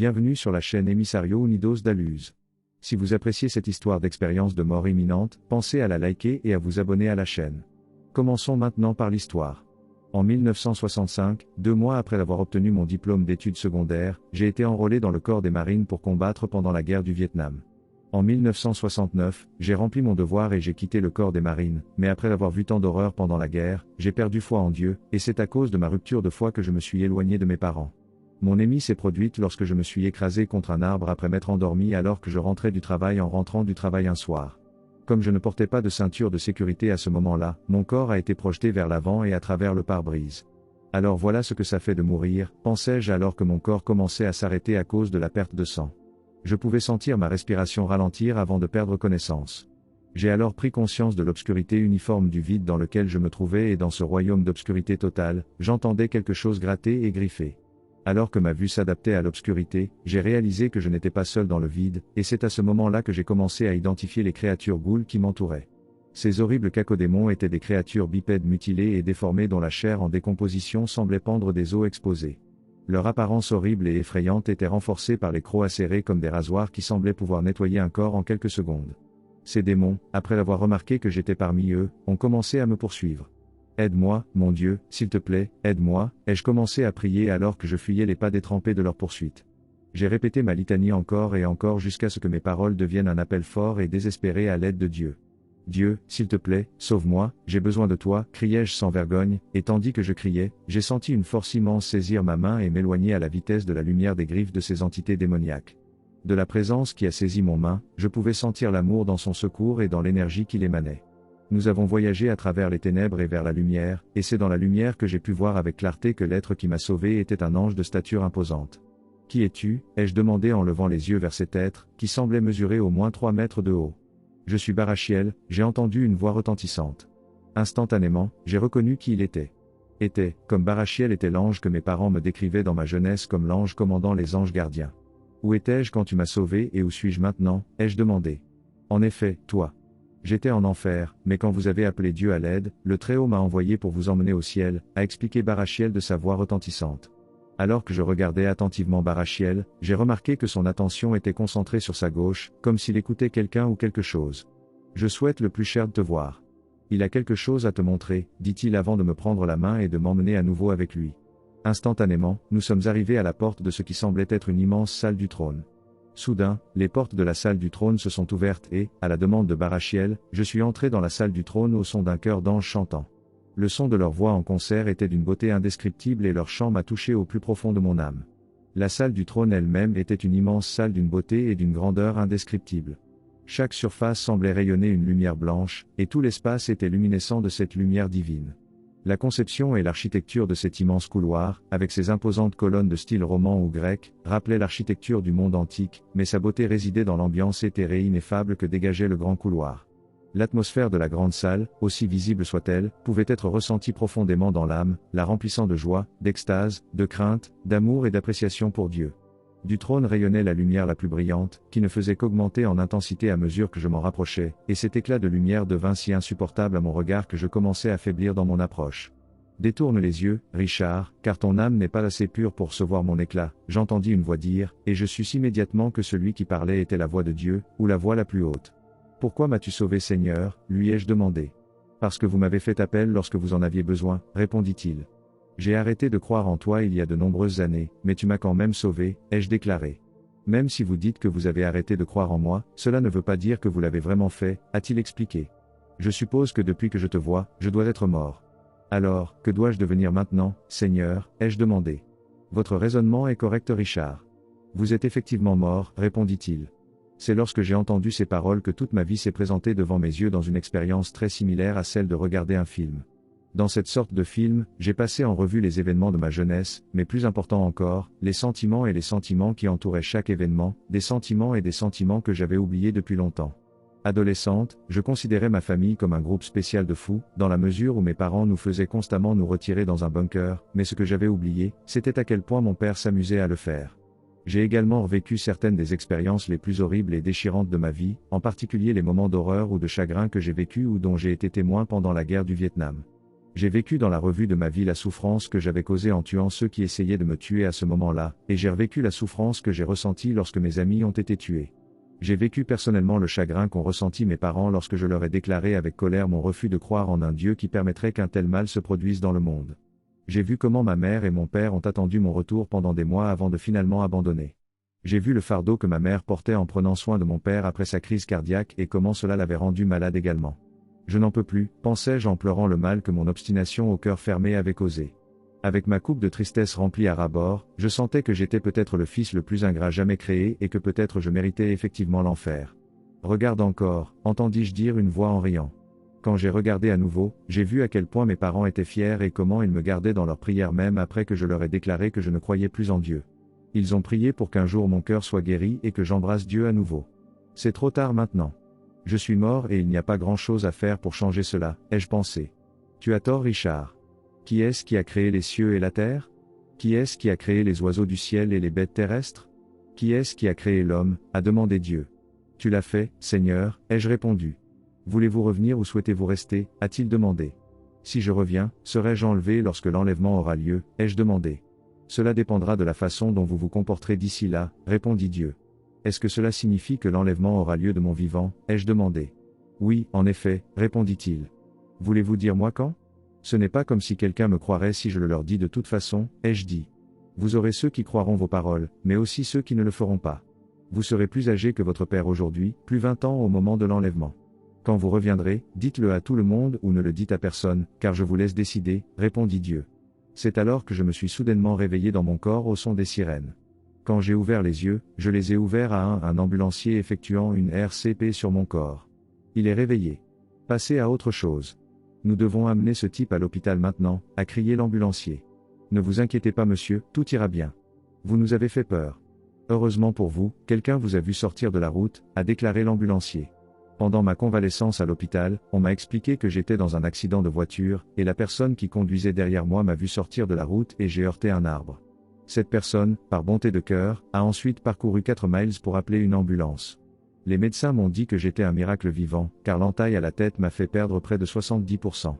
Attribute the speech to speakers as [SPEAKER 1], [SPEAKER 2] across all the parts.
[SPEAKER 1] Bienvenue sur la chaîne Emissario Unidos da Luz. Si vous appréciez cette histoire d'expérience de mort imminente, pensez à la liker et à vous abonner à la chaîne. Commençons maintenant par l'histoire. En 1965, 2 mois après avoir obtenu mon diplôme d'études secondaires, j'ai été enrôlé dans le corps des marines pour combattre pendant la guerre du Vietnam. En 1969, j'ai rempli mon devoir et j'ai quitté le corps des marines, mais après avoir vu tant d'horreurs pendant la guerre, j'ai perdu foi en Dieu, et c'est à cause de ma rupture de foi que je me suis éloigné de mes parents. Mon émie s'est produite lorsque je me suis écrasé contre un arbre après m'être endormi alors que je rentrais du travail en rentrant du travail un soir. Comme je ne portais pas de ceinture de sécurité à ce moment-là, mon corps a été projeté vers l'avant et à travers le pare-brise. Alors voilà ce que ça fait de mourir, pensais-je alors que mon corps commençait à s'arrêter à cause de la perte de sang. Je pouvais sentir ma respiration ralentir avant de perdre connaissance. J'ai alors pris conscience de l'obscurité uniforme du vide dans lequel je me trouvais et dans ce royaume d'obscurité totale, j'entendais quelque chose gratter et griffer. Alors que ma vue s'adaptait à l'obscurité, j'ai réalisé que je n'étais pas seul dans le vide, et c'est à ce moment-là que j'ai commencé à identifier les créatures ghouls qui m'entouraient. Ces horribles cacodémons étaient des créatures bipèdes mutilées et déformées dont la chair en décomposition semblait pendre des os exposés. Leur apparence horrible et effrayante était renforcée par les crocs acérés comme des rasoirs qui semblaient pouvoir nettoyer un corps en quelques secondes. Ces démons, après avoir remarqué que j'étais parmi eux, ont commencé à me poursuivre. « Aide-moi, mon Dieu, s'il te plaît, aide-moi » ai-je commencé à prier alors que je fuyais les pas détrempés de leur poursuite. J'ai répété ma litanie encore et encore jusqu'à ce que mes paroles deviennent un appel fort et désespéré à l'aide de Dieu. « Dieu, s'il te plaît, sauve-moi, j'ai besoin de toi » criai-je sans vergogne, et tandis que je criais, j'ai senti une force immense saisir ma main et m'éloigner à la vitesse de la lumière des griffes de ces entités démoniaques. De la présence qui a saisi mon main, je pouvais sentir l'amour dans son secours et dans l'énergie qu'il émanait. Nous avons voyagé à travers les ténèbres et vers la lumière, et c'est dans la lumière que j'ai pu voir avec clarté que l'être qui m'a sauvé était un ange de stature imposante. « Qui es-tu » ai-je demandé en levant les yeux vers cet être, qui semblait mesurer au moins 3 mètres de haut. « Je suis Barachiel » j'ai entendu une voix retentissante. Instantanément, j'ai reconnu qui il était. Comme Barachiel était l'ange que mes parents me décrivaient dans ma jeunesse comme l'ange commandant les anges gardiens. « Où étais-je quand tu m'as sauvé et où suis-je maintenant » ai-je demandé. « En effet, toi. J'étais en enfer, mais quand vous avez appelé Dieu à l'aide, le Très-Haut m'a envoyé pour vous emmener au ciel » a expliqué Barachiel de sa voix retentissante. Alors que je regardais attentivement Barachiel, j'ai remarqué que son attention était concentrée sur sa gauche, comme s'il écoutait quelqu'un ou quelque chose. « Je souhaite le plus cher de te voir. Il a quelque chose à te montrer » dit-il avant de me prendre la main et de m'emmener à nouveau avec lui. Instantanément, nous sommes arrivés à la porte de ce qui semblait être une immense salle du trône. Soudain, les portes de la salle du trône se sont ouvertes et, à la demande de Barachiel, je suis entré dans la salle du trône au son d'un chœur d'anges chantant. Le son de leur voix en concert était d'une beauté indescriptible et leur chant m'a touché au plus profond de mon âme. La salle du trône elle-même était une immense salle d'une beauté et d'une grandeur indescriptible. Chaque surface semblait rayonner une lumière blanche, et tout l'espace était luminescent de cette lumière divine. La conception et l'architecture de cet immense couloir, avec ses imposantes colonnes de style roman ou grec, rappelaient l'architecture du monde antique, mais sa beauté résidait dans l'ambiance éthérée ineffable que dégageait le grand couloir. L'atmosphère de la grande salle, aussi visible soit-elle, pouvait être ressentie profondément dans l'âme, la remplissant de joie, d'extase, de crainte, d'amour et d'appréciation pour Dieu. Du trône rayonnait la lumière la plus brillante, qui ne faisait qu'augmenter en intensité à mesure que je m'en rapprochais, et cet éclat de lumière devint si insupportable à mon regard que je commençais à faiblir dans mon approche. « Détourne les yeux, Richard, car ton âme n'est pas assez pure pour recevoir mon éclat » j'entendis une voix dire, et je sus immédiatement que celui qui parlait était la voix de Dieu, ou la voix la plus haute. « Pourquoi m'as-tu sauvé Seigneur » lui ai-je demandé. « Parce que vous m'avez fait appel lorsque vous en aviez besoin » répondit-il. « J'ai arrêté de croire en toi il y a de nombreuses années, mais tu m'as quand même sauvé » ai-je déclaré. « Même si vous dites que vous avez arrêté de croire en moi, cela ne veut pas dire que vous l'avez vraiment fait » a-t-il expliqué. « Je suppose que depuis que je te vois, je dois être mort. » Alors, que dois-je devenir maintenant, Seigneur ai-je demandé. « Votre raisonnement est correct Richard. Vous êtes effectivement mort » répondit-il. C'est lorsque j'ai entendu ces paroles que toute ma vie s'est présentée devant mes yeux dans une expérience très similaire à celle de regarder un film. Dans cette sorte de film, j'ai passé en revue les événements de ma jeunesse, mais plus important encore, les sentiments et les sentiments qui entouraient chaque événement, des sentiments et des sentiments que j'avais oubliés depuis longtemps. Adolescente, je considérais ma famille comme un groupe spécial de fous, dans la mesure où mes parents nous faisaient constamment nous retirer dans un bunker, mais ce que j'avais oublié, c'était à quel point mon père s'amusait à le faire. J'ai également revécu certaines des expériences les plus horribles et déchirantes de ma vie, en particulier les moments d'horreur ou de chagrin que j'ai vécus ou dont j'ai été témoin pendant la guerre du Vietnam. J'ai vécu dans la revue de ma vie la souffrance que j'avais causée en tuant ceux qui essayaient de me tuer à ce moment-là, et j'ai revécu la souffrance que j'ai ressentie lorsque mes amis ont été tués. J'ai vécu personnellement le chagrin qu'ont ressenti mes parents lorsque je leur ai déclaré avec colère mon refus de croire en un Dieu qui permettrait qu'un tel mal se produise dans le monde. J'ai vu comment ma mère et mon père ont attendu mon retour pendant des mois avant de finalement abandonner. J'ai vu le fardeau que ma mère portait en prenant soin de mon père après sa crise cardiaque et comment cela l'avait rendu malade également. Je n'en peux plus, pensais-je en pleurant le mal que mon obstination au cœur fermé avait causé. Avec ma coupe de tristesse remplie à ras-bord, je sentais que j'étais peut-être le fils le plus ingrat jamais créé et que peut-être je méritais effectivement l'enfer. Regarde encore, entendis-je dire une voix en riant. Quand j'ai regardé à nouveau, j'ai vu à quel point mes parents étaient fiers et comment ils me gardaient dans leurs prières même après que je leur ai déclaré que je ne croyais plus en Dieu. Ils ont prié pour qu'un jour mon cœur soit guéri et que j'embrasse Dieu à nouveau. C'est trop tard maintenant. Je suis mort et il n'y a pas grand-chose à faire pour changer cela, ai-je pensé. Tu as tort, Richard. Qui est-ce qui a créé les cieux et la terre? Qui est-ce qui a créé les oiseaux du ciel et les bêtes terrestres? Qui est-ce qui a créé l'homme? A demandé Dieu. Tu l'as fait, Seigneur, ai-je répondu. Voulez-vous revenir ou souhaitez-vous rester? A-t-il demandé. Si je reviens, serai-je enlevé lorsque l'enlèvement aura lieu? Ai-je demandé. Cela dépendra de la façon dont vous vous comporterez d'ici là, répondit Dieu. Est-ce que cela signifie que l'enlèvement aura lieu de mon vivant? Ai-je demandé. Oui, en effet, répondit-il. Voulez-vous dire moi quand? Ce n'est pas comme si quelqu'un me croirait si je le leur dis de toute façon, ai-je dit. Vous aurez ceux qui croiront vos paroles, mais aussi ceux qui ne le feront pas. Vous serez plus âgé que votre père aujourd'hui, plus 20 ans au moment de l'enlèvement. Quand vous reviendrez, dites-le à tout le monde ou ne le dites à personne, car je vous laisse décider, répondit Dieu. C'est alors que je me suis soudainement réveillé dans mon corps au son des sirènes. Quand j'ai ouvert les yeux, je les ai ouverts à un ambulancier effectuant une RCP sur mon corps. Il est réveillé. Passez à autre chose. Nous devons amener ce type à l'hôpital maintenant, a crié l'ambulancier. Ne vous inquiétez pas monsieur, tout ira bien. Vous nous avez fait peur. Heureusement pour vous, quelqu'un vous a vu sortir de la route, a déclaré l'ambulancier. Pendant ma convalescence à l'hôpital, on m'a expliqué que j'étais dans un accident de voiture, et la personne qui conduisait derrière moi m'a vu sortir de la route et j'ai heurté un arbre. Cette personne, par bonté de cœur, a ensuite parcouru 4 miles pour appeler une ambulance. Les médecins m'ont dit que j'étais un miracle vivant, car l'entaille à la tête m'a fait perdre près de 70%.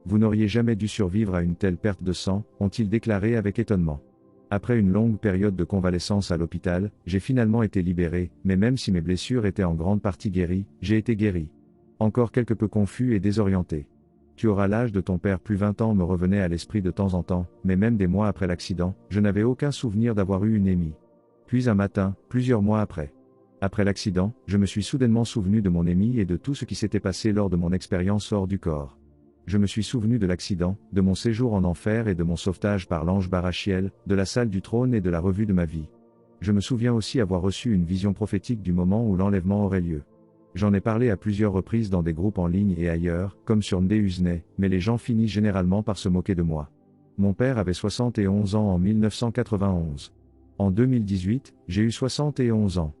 [SPEAKER 1] Vous n'auriez jamais dû survivre à une telle perte de sang, ont-ils déclaré avec étonnement. Après une longue période de convalescence à l'hôpital, j'ai finalement été libéré, mais même si mes blessures étaient en grande partie guéries, j'ai été guéri. Encore quelque peu confus et désorienté. Tu auras l'âge de ton père plus 20 ans me revenait à l'esprit de temps en temps, mais même des mois après l'accident, je n'avais aucun souvenir d'avoir eu une émie. Puis un matin, plusieurs mois après. Après l'accident, je me suis soudainement souvenu de mon émie et de tout ce qui s'était passé lors de mon expérience hors du corps. Je me suis souvenu de l'accident, de mon séjour en enfer et de mon sauvetage par l'ange Barachiel, de la salle du trône et de la revue de ma vie. Je me souviens aussi avoir reçu une vision prophétique du moment où l'enlèvement aurait lieu. J'en ai parlé à plusieurs reprises dans des groupes en ligne et ailleurs, comme sur Ndeusne, mais les gens finissent généralement par se moquer de moi. Mon père avait 71 ans en 1991. En 2018, j'ai eu 71 ans.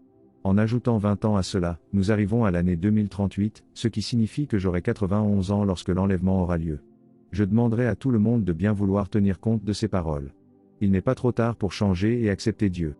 [SPEAKER 1] En ajoutant 20 ans à cela, nous arrivons à l'année 2038, ce qui signifie que j'aurai 91 ans lorsque l'enlèvement aura lieu. Je demanderai à tout le monde de bien vouloir tenir compte de ces paroles. Il n'est pas trop tard pour changer et accepter Dieu.